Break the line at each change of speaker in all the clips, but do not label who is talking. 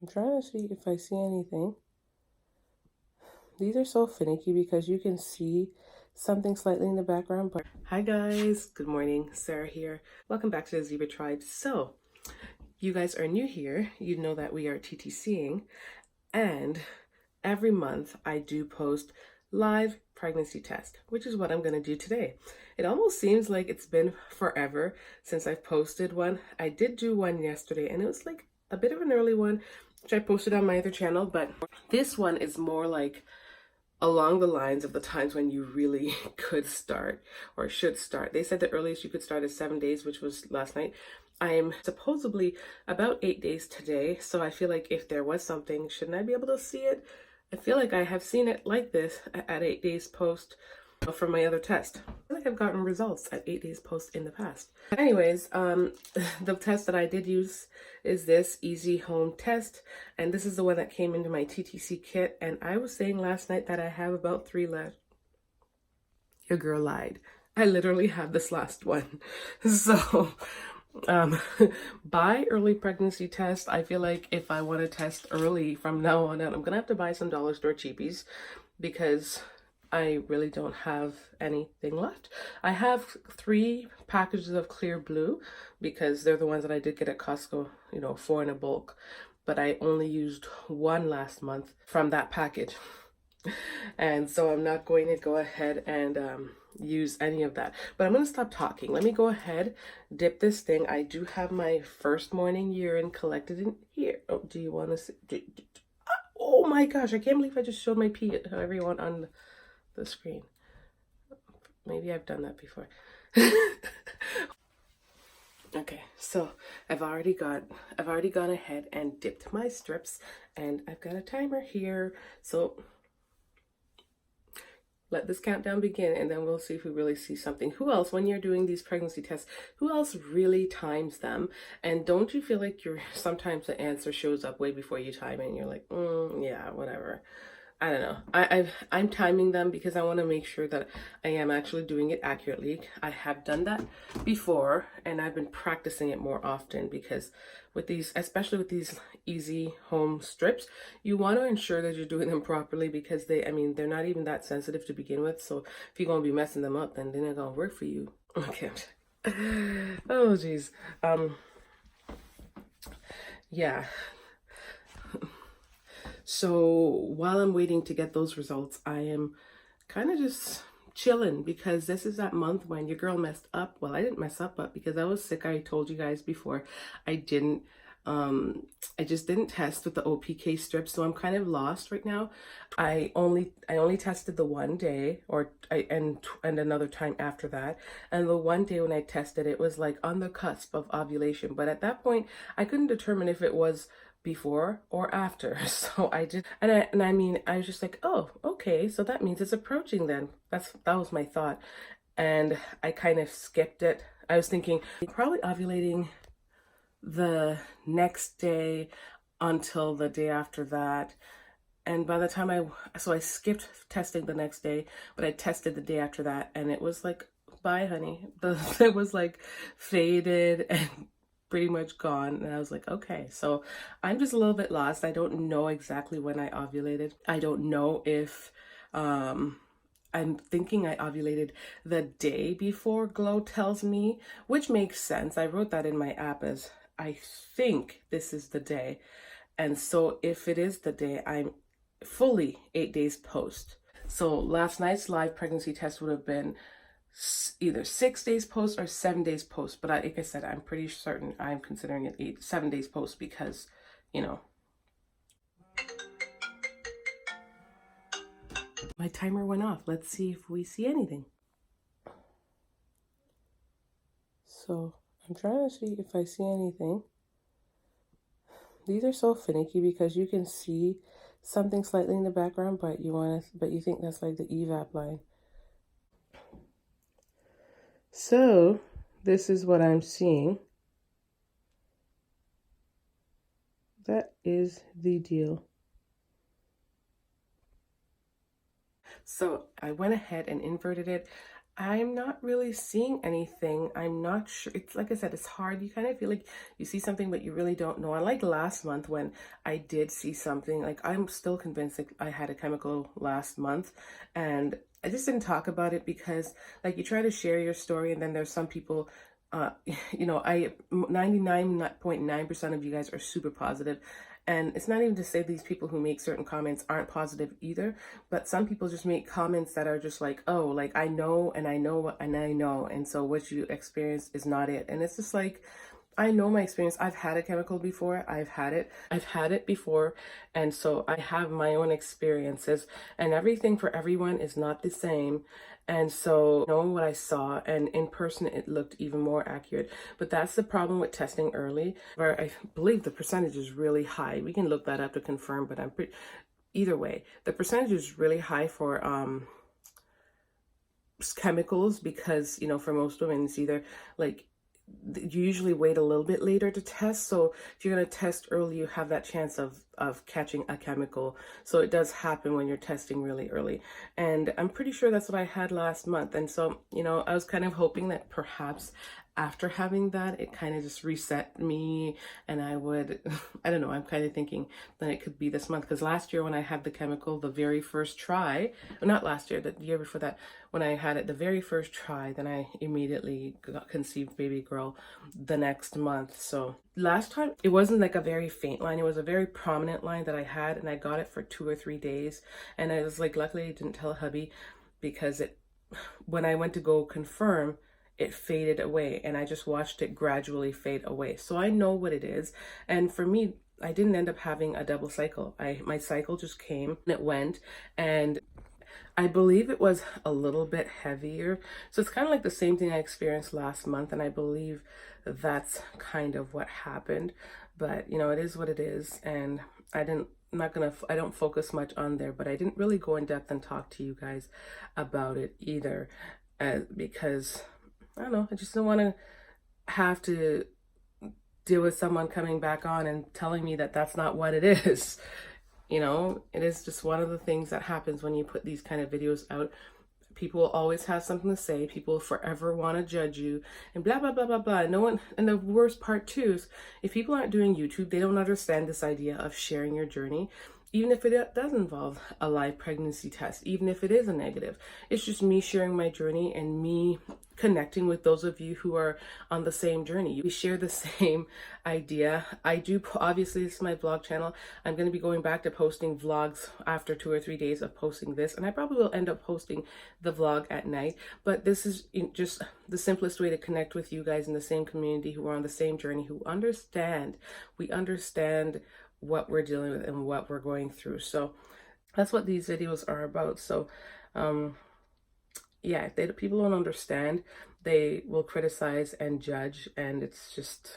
I'm trying to see if I see anything. These are so finicky because you can see something slightly in the background. But hi guys, good morning. Sarah here. Welcome back to the Zebra Tribe. So you guys are new here. You know that we are TTCing, and every month I do post live pregnancy test, which is what I'm going to do today. It almost seems like it's been forever since I've posted one. I did do one yesterday and it was like a bit of an early one, which I posted on my other channel, but this one is more like along the lines of the times when you really could start or should start. They said the earliest you could start is 7 days, which was last night. I'm supposedly about 8 days today, so I feel like if there was something, shouldn't I be able to see it? I feel like I have seen it like this at 8 days post from my other test. I feel like I've gotten results at 8 days post in the past. Anyways, the test that I did use is this easy home test, and this is the one that came into my TTC kit. And I was saying last night that I have about 3 left. Your girl lied. I literally have this last one. So buy early pregnancy test. I feel like if I want to test early from now on out, I'm gonna have to buy some dollar store cheapies because I really don't have anything left. I have 3 packages of clear blue because they're the ones that I did get at Costco, 4 in a bulk, but I only used 1 last month from that package. And so I'm not going to go ahead and use any of that, but I'm going to stop talking. Let me go ahead, dip this thing. I do have my first morning urine collected in here. Oh, do you want to see? Oh my gosh, I can't believe I just showed my pee to everyone on the screen. Maybe I've done that before. Okay, so I've already gone ahead and dipped my strips, and I've got a timer here. So let this countdown begin, and then we'll see if we really see something. Who else, when you're doing these pregnancy tests, who else really times them? And don't you feel like sometimes the answer shows up way before you time it and you're like, yeah, whatever. I don't know. I'm timing them because I want to make sure that I am actually doing it accurately. I have done that before, and I've been practicing it more often because with these, especially with these easy home strips, you want to ensure that you're doing them properly because they're not even that sensitive to begin with. So if you're going to be messing them up, then they're not going to work for you. Okay. Oh, geez. Yeah. So while I'm waiting to get those results, I am kind of just chilling because this is that month when your girl messed up. Well, I didn't mess up, but because I was sick, I told you guys before, I just didn't test with the OPK strip, so I'm kind of lost right now. I only tested the one day, and another time after that, and the one day when I tested, it was like on the cusp of ovulation, but at that point I couldn't determine if it was before or after. So I did, I was just like, oh, okay, so that means it's approaching then. That was my thought, and I kind of skipped it. I was thinking probably ovulating the next day until the day after that. And by the time I skipped testing the next day, but I tested the day after that, and it was like, bye honey. It was like faded and pretty much gone. And I was like, okay, so I'm just a little bit lost. I don't know exactly when I ovulated. I don't know if I'm thinking I ovulated the day before Glow tells me, which makes sense. I wrote that in my app as I think this is the day. And so if it is the day, I'm fully 8 days post. So last night's live pregnancy test would have been either 6 days post or 7 days post. But like I said, I'm pretty certain I'm considering it 7 days post because, my timer went off. Let's see if we see anything. So I'm trying to see if I see anything. These are so finicky because you can see something slightly in the background, but you think that's like the evap line. So this is what I'm seeing. That is the deal. So I went ahead and inverted it. I'm not really seeing anything. I'm not sure. It's like I said, it's hard. You kind of feel like you see something, but you really don't know. Unlike last month when I did see something, like I'm still convinced that I had a chemical last month, and I just didn't talk about it because like you try to share your story and then there's some people uh I 99.9% of you guys are super positive, and it's not even to say these people who make certain comments aren't positive either, but some people just make comments that are just like, oh, like I know and I know and I know, and so what you experience is not it. And it's just like, I know my experience. I've had a chemical before. I've had it before. And so I have my own experiences, and everything for everyone is not the same. And so knowing what I saw, and in person it looked even more accurate. But that's the problem with testing early, where I believe the percentage is really high. We can look that up to confirm, but I'm pretty, either way, the percentage is really high for chemicals, because for most women it's either like you usually wait a little bit later to test. So if you're going to test early, you have that chance of catching a chemical. So it does happen when you're testing really early, and I'm pretty sure that's what I had last month. And so I was kind of hoping that perhaps after having that, it kind of just reset me, and I would I don't know, I'm kind of thinking that it could be this month, because last year when I had the chemical the very first try, not last year, the year before that, when I had it the very first try, then I immediately got conceived baby girl the next month. So last time it wasn't like a very faint line, it was a very prominent line that I had, and I got it for 2 or 3 days, and I was like, luckily I didn't tell hubby, because when I went to go confirm, it faded away, and I just watched it gradually fade away. So I know what it is. And for me, I didn't end up having a double cycle. My cycle just came and it went, and I believe it was a little bit heavier. So it's kind of like the same thing I experienced last month, and I believe that's kind of what happened. But it is what it is, and I don't focus much on there, but I didn't really go in depth and talk to you guys about it either, because I don't know, I just don't want to have to deal with someone coming back on and telling me that that's not what it is. It is just one of the things that happens when you put these kind of videos out. People will always have something to say. People forever want to judge you and blah, blah, blah, blah, blah. No one, and the worst part too is if people aren't doing YouTube, they don't understand this idea of sharing your journey. Even if it does involve a live pregnancy test, even if it is a negative, it's just me sharing my journey and me connecting with those of you who are on the same journey. We share the same idea. I do, obviously, this is my vlog channel. I'm going to be going back to posting vlogs after 2 or 3 days of posting this, and I probably will end up posting the vlog at night. But this is just the simplest way to connect with you guys in the same community who are on the same journey, who understand. We understand what we're dealing with and what we're going through. So that's what these videos are about. So yeah, if people don't understand, they will criticize and judge, and it's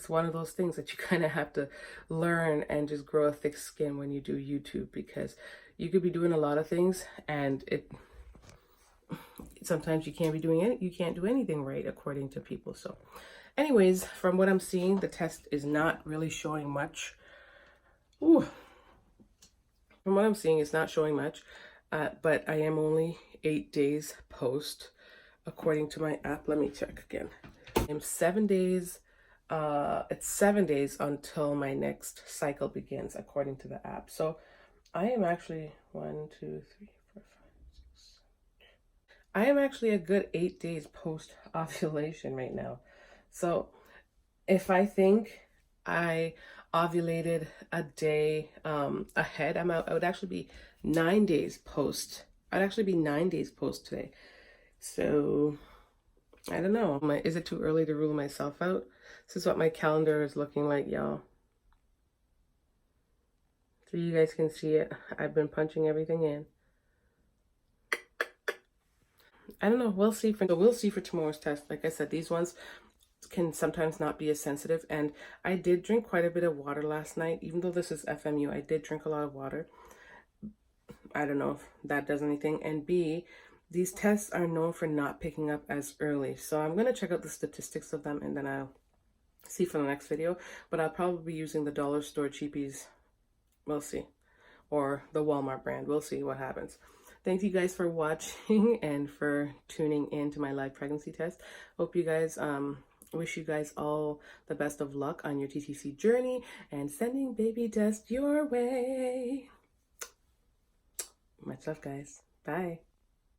one of those things that you kind of have to learn and just grow a thick skin when you do YouTube, because you could be doing a lot of things, and sometimes you can't do anything right according to people. So anyways, from what I'm seeing, the test is not really showing much. Ooh. From what I'm seeing, it's not showing much, but I am only 8 days post, according to my app. Let me check again. I'm 7 days. It's 7 days until my next cycle begins, according to the app. So I am actually 1, 2, 3, 4, 5, 6. I am actually a good 8 days post ovulation right now. So if I think I ovulated a day ahead, I would actually be 9 days post. I'd actually be 9 days post today. So I don't know. Is it too early to rule myself out? This is what my calendar is looking like, y'all. So you guys can see it. I've been punching everything in. I don't know. We'll see for tomorrow's test. Like I said, these ones can sometimes not be as sensitive, and I did drink quite a bit of water last night. Even though this is FMU, I did drink a lot of water. I don't know if that does anything. And B, these tests are known for not picking up as early. So I'm going to check out the statistics of them, and then I'll see for the next video. But I'll probably be using the dollar store cheapies. We'll see. Or the Walmart brand. We'll see what happens. Thank you guys for watching and for tuning in to my live pregnancy test. Hope you guys, wish you guys all the best of luck on your TTC journey and sending baby test your way. Much love, guys. Bye.